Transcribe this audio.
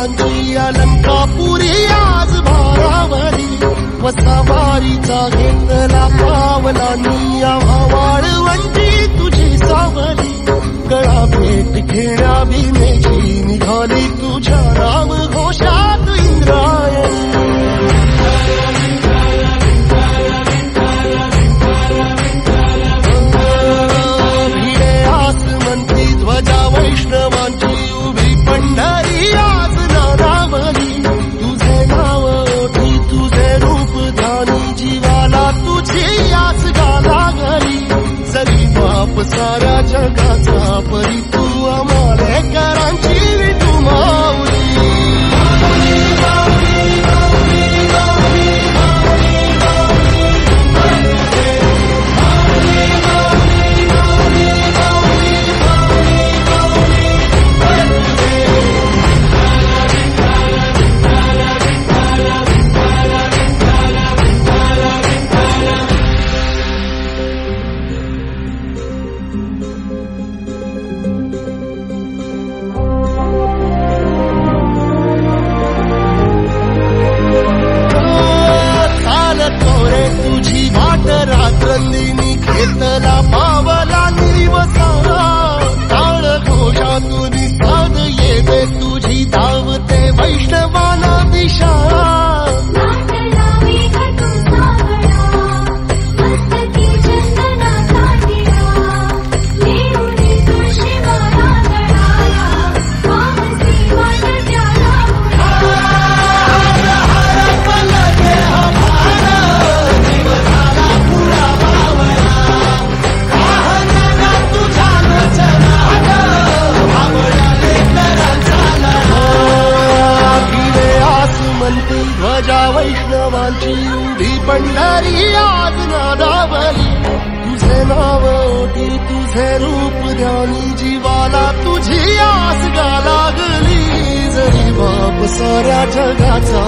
वैष्णवांची अलंकापुरी आज भारावरी वसावारीचा घेतला पावलांनी आम्हा वाळवंटी तुझी सावली गळा भेट घेण्या भीमेची निघाली तुझ्या नाम घोषात इंद्रायणी भिडे आसमंती ध्वजा वैष्णवांची उभी पंढरी आज नानावली तुझे नाव ओठी तुझे रूप ध्यानी जीवाला तुझी आस गाला गली जरी बाप साऱ्या जगाचा परी तू आम्हालेकरांची तू माऊली तुझी वाट रात्रंदिनी घेतला पावला निवसा टाळ घोषातून साध येते तुझी धावते वैष्णवाना दिशा ध्वजा वैष्णवांची उभी पंढरी आज नादावली तुझे नाव ओठी तुझे रूप ध्यानी जीवाला तुझी आस गा लागली जरी बाप साऱ्या जगाचा